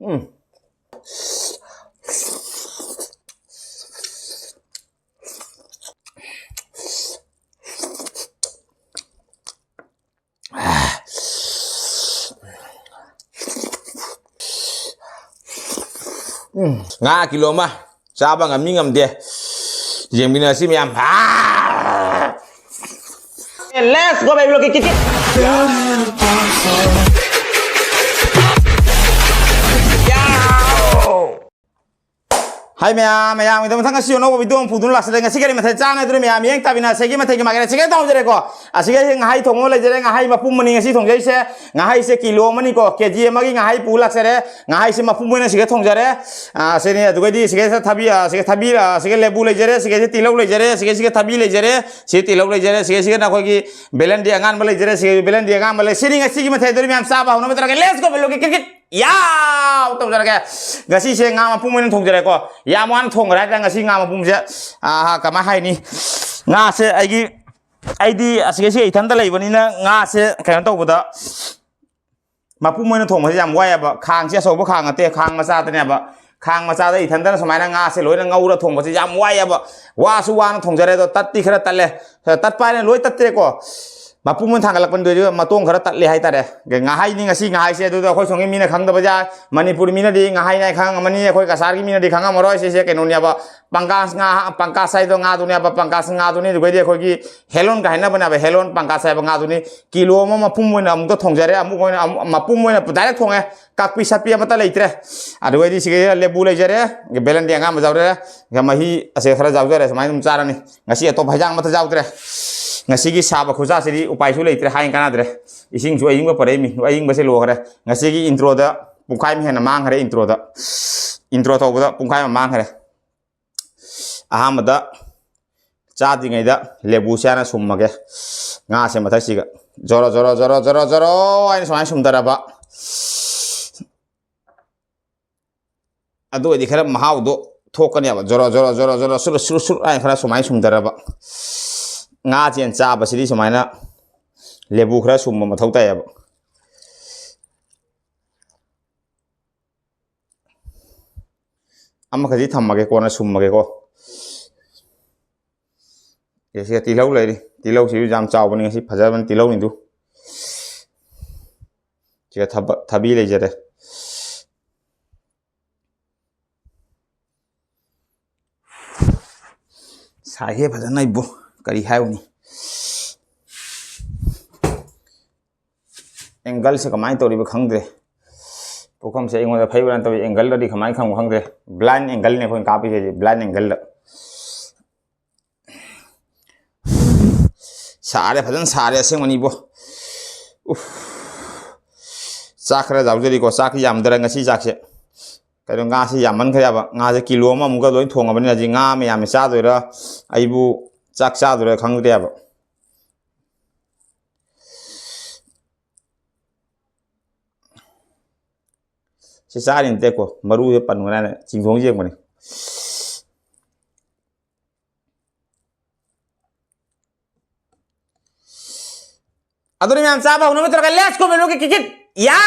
ngã kilo mà sao bằng ngắm ngầm đi riêng mình là sim em let's go baby look at it ให้เมียมันต้องทั้งสิ่งโน้ตวิดีโอพูดถึงหลักสิ่งสิ่งที่มันจะจ้างในตัวเมียมีเองแต่บินสิ่งที่มันจะมาเกิดสิ่งที่ต้องเจอก็สิ่งที่ง่ายทงเลยเจอง่ายมาปุ่มมันนี่สิ่งทงเจอง่ายสิ่งกิโลมันนี่ก็เคจีมันก็ง่ายปูหลักเสร็จง่ายสิ่งมาปุ่มมันนี่สิ่งที่ทงเจอสิ่งนี้ตัวดีสิ่งที่ทับบีสิ่งที่เลบูเลยเจอสิ่งที่ตีลูกเลยเจอสิ่งที่ทับบีเลยเจอสิ่งที่ตีลูกเลยเจอสิ่งที่นักข่อยเบลนเดียงานมาเลยเจอสิ่งเบลนเดียงานมาเลยสิ่งที่มันจะตัวเมียทราบว่ามันจะเกิด let's go ไปลูกกิ๊กยาวต้องจะแกกษีเชงงามาพุ่งมันทงจะได้ก็ยามันทงอะไรแต่กษีงามาพุ่งจะก็มาให้นี่งาเสไอ้ดีสิ่งที่ทันตะเลยวันนี้นะงาเสแข่งตัวบุตรมาพุ่งมันทงพยายามไว้แบบคางเสียโซ่พวกคางเตะคางมาซาตัวเนี่ยแบบคางมาซาได้ทันตะสมัยนั้นงาเสลอยนั่งเงาละทงพยายามไว้แบบว่าสุวรรณทงจะได้ตัวตัดตีขนาดตัดเลยตัดไปเนี่ยลอยตัดเตะก็มาพุ่งมันทางกันหลักเป็นด้วยมาต้งเขาตัดเลยให้ตัดเลยง่ายนี่ง่ายสิง่ายเสียดูตัวคนส่งมีนะครั้งตัวปัจจัยมันนี่พูดมีนะดีง่ายในครั้งมันนี่คนกษาที่มีนะดีครั้งมาร้อยเสียกันนู่นเนี่ยบ่ปังกาสงาปังกาใส่ตัวงาตัวเนี่ยบ่ปังกาสงาตัวนี้ดูไปเดียวคนกี่เฮลอนกันนะบ่เนี่ยบ่เฮลอนปังกาใส่ปังกาตัวนี้กิโลมาพุ่งมันมันก็ทงจะได้มุกมันมาพุ่งมันได้ทงไงกักปีสับปีมาตัดเลยเตะดูไปดีสิเลบูเลยจะได้เบลันเดียงงามาเจ้าเตะก็มาฮีเสียขนาดเจ้าเตะสมัยนุ่มจาระนี่ง่ายสิตัวพยางมาเจ้าเตะngasi saba khuza siri upai su leitre hain kana dre ising su aying ba pare mi aying ba se lo khare ngasi gi intro da pungkai mi hena mang khare intro to da pungkai ma mang khare ahamada cha di ngai da lebu sa na summage nga se matha si ga joro ai so ai sum dara ba adu di khare mahau do thokani ba joro sur ai khare so mai sum dara baงาเจียนจ้าบสิริสมัยนะเลบูคราชุมมาเท่าแต่อามาคดีทำมาเกี่ยวกับชุมมาเกี่ยวกับเดี๋ยวตีเล่าเลยดิตีเล่าสิจามจ้าวันนี้สิพระเจ้ามันตีเล่านี่ดูเจ้าทับบี้เลยเจ้าเด้สายเหตุพระเจ้าไหนบุกรีहै उन्हीं angle से कमाई तो रिबे खंग दे पुखम से इंगो five run तो angle दी कमाई खंग दे blind angle ने कोई कापी है ब्लाइंड एंगल सारे फजन सारे से मनी बो चाखरा जाउजरी को चाख यामदरा ngasi चाख से करो nga से यामन खयाबा nga से किलो मा मुगा लोइन थोंगाबनि जी nga मे याम चा दोरा आइबु चाक चादुरे खंगदेब से चारिन तेको मरु से पनगना चिंगथों जेंगबनि अदुनि मैम चाबा हुनु मित्र का लेट्स गो मेनू के किकिट या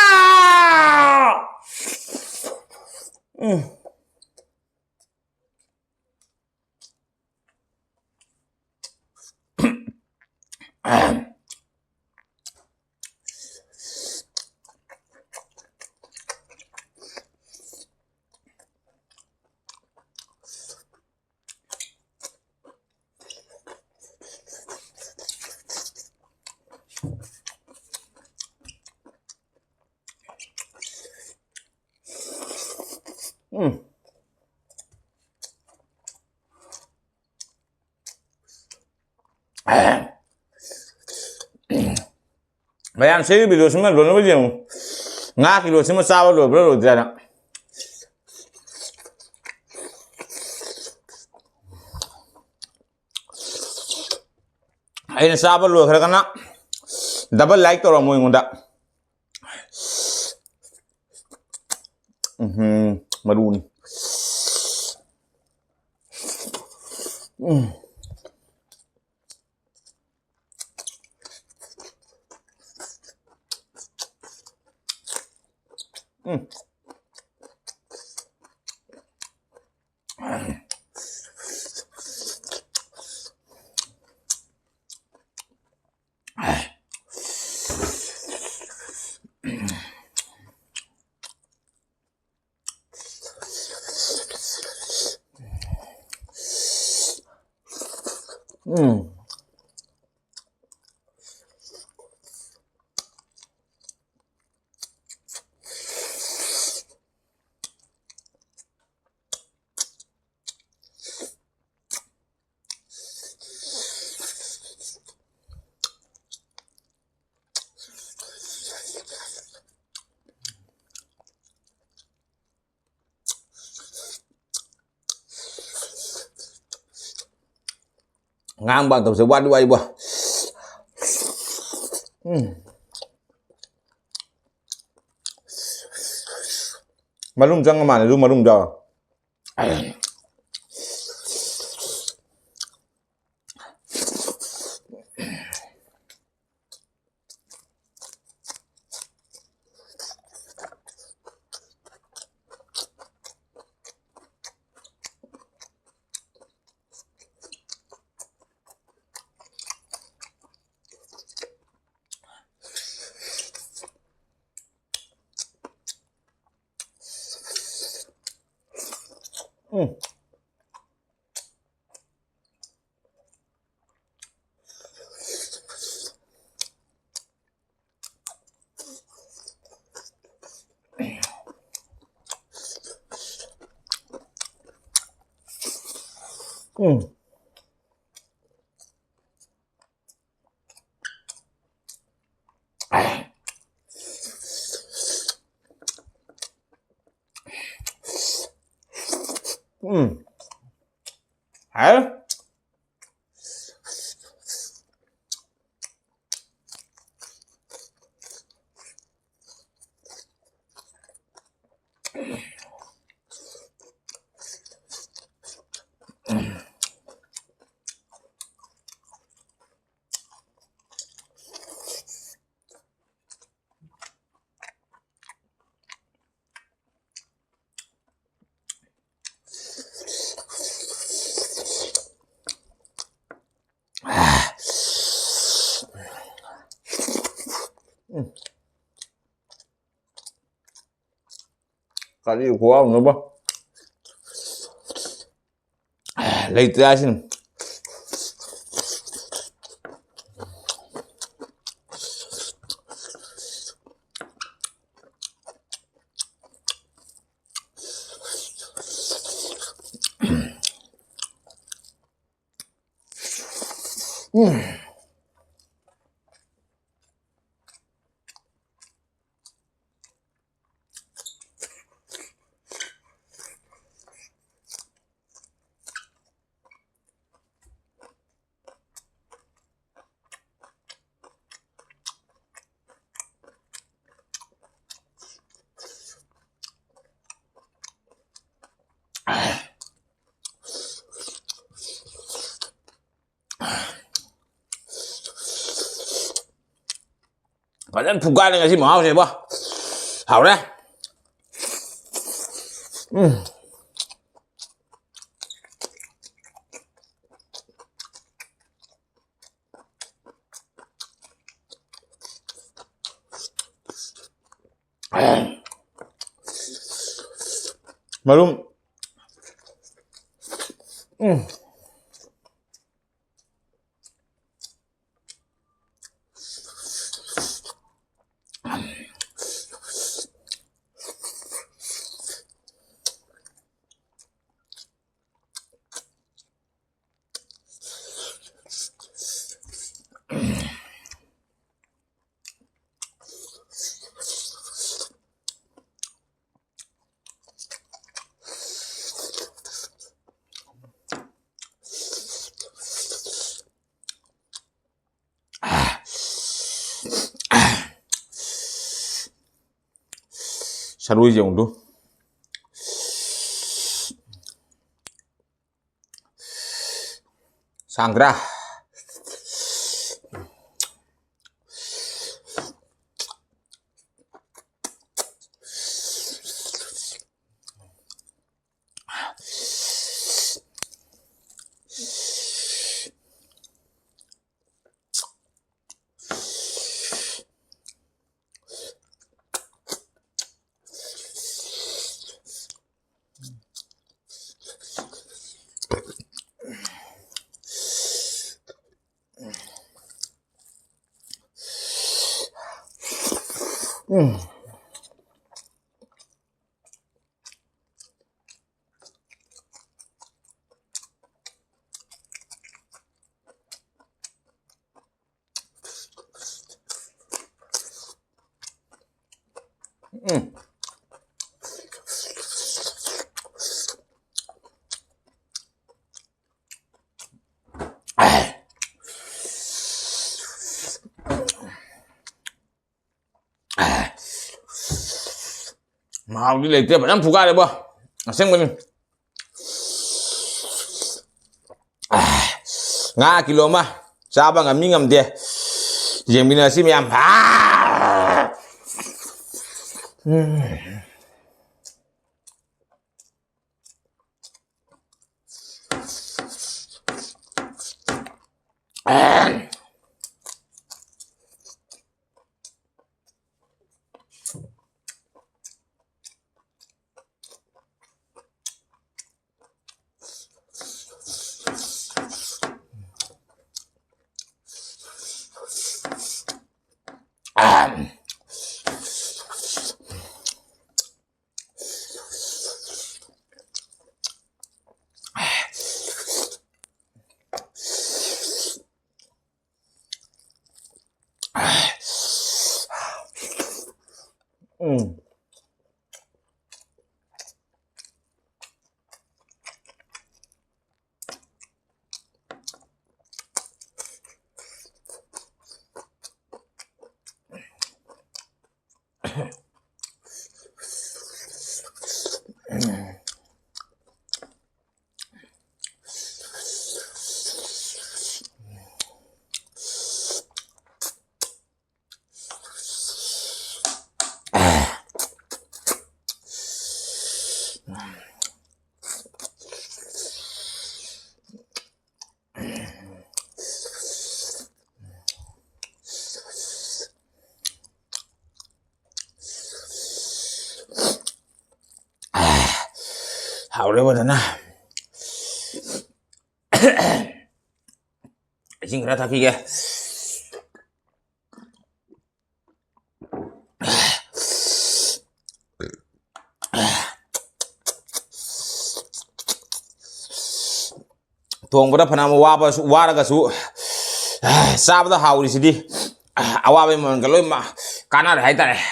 Bayang sih video semua belum apa sih ngak video semua sawo belum ada ini sawo lu karena double like tuh orang mau ngunda maroon ngang bằng tập số ba đuôi bùa malum jangan mana lu malum dah hả Kali của ông nữa bố lấy ra xin Kalian buka nih ngasih mau sih, Bah. Hảo đấy. Malum. Saru jeng tu. Sanggra. Mau đi lấy tiếp phải 5 phút đây bơ xem mình nga kilo mà sao bằng ngắm ngắm đi riêng mình là sim yam hảo đấy bọn nó chính ra thật kìa tuồng vào đó phần nào qua ra số sao đó hảo đi đi qua bên mình cái lối mà cana để hay ta này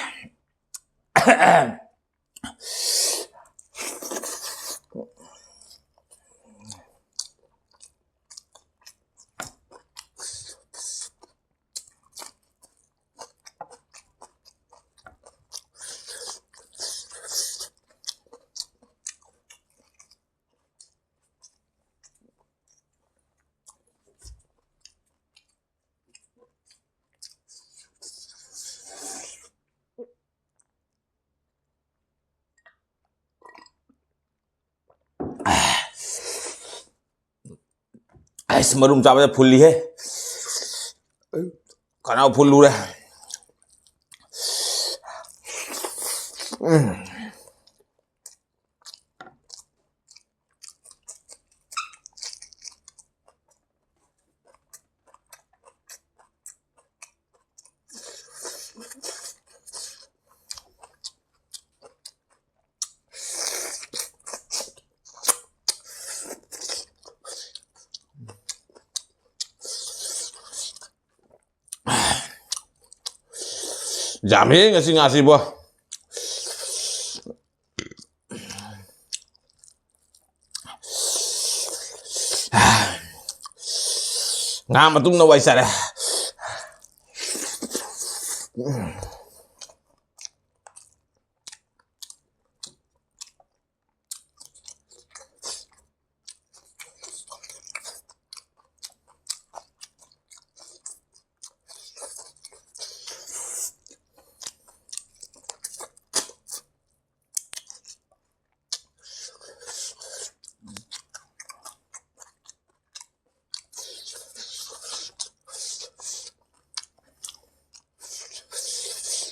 murrum चावल fully है खाना फुल्लू रे Jamin ngasih buah ngam mà tung nó quay xa đây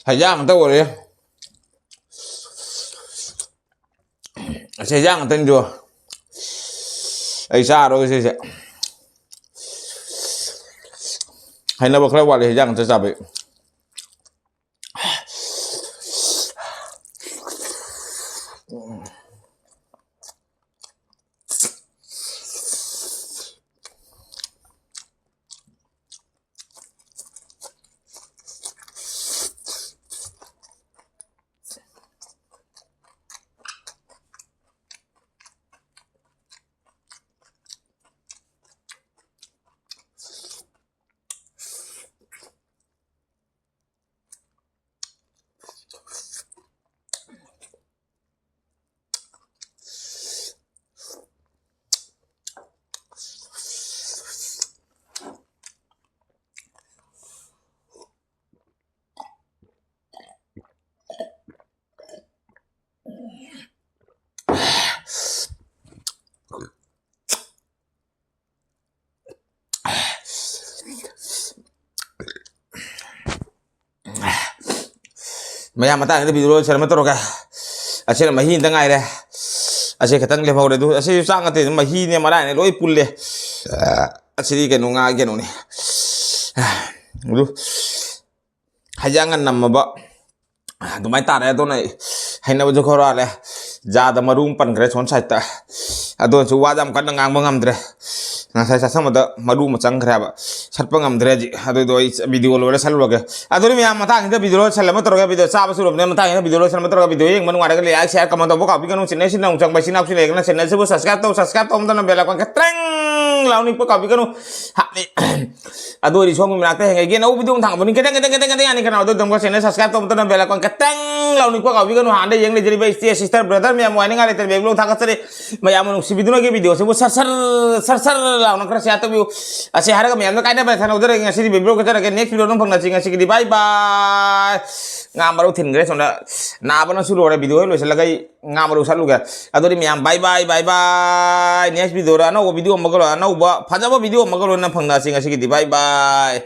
Hải Giang người ta gọi đi Hải Giang người tên chùa ấy xa rồi sẽ hay là bậc lao đi Hải Giang người ta sao vậy mày làm mà ta cái video xem mà tôi rồi à xem là mày hin tăng ngày đây à xem cái tăng level đây tu à xem sang cái mày hin này mà đây này lối pul đây à xem cái nung cái nung này du hay jangan nama ba tumai ta đây tôi này hay nào cho khora đây ra da marum pan cái son sai ta à tôi chú wajam kan ngang bangam đây ngang sai sama da marum macang kaya ba sat pangam đây ji à tôi video lo đây sal lo cái à tôi mi am matang cái video sal mà tôi cái video sa ba surup này matang cái video sal mà tôi cái video yang mana ada cái like share comment tôi có cái nung channel xin nung chang bài xin học xin like channel sẽ subscribe tôi không nên bela quan cái treng lao ni có cái nung à tôi đi xuống mình làm cái ngày nấu video thằng mình cái này cái nào tôi đồng channel subscribe tôi không nên bela quan cái treng lao ni có cái nung hande yang jadi besti sister brother mi am wani ngale ter belum thang kasari mày am nung si video lagi video sebut sar lao nak kerja atau view asyik hari kami am nak kaitnya bahasa udah ngasih di video kita lagi next video nung pengasih ngasih di bye bye ngamaru thin gre sonda na bana suru ora video lo selagai ngamaru salu ga adori mi am bye bye next video ra no video magalo na uba phajaba video magalo na phangna singa sigi di bye bye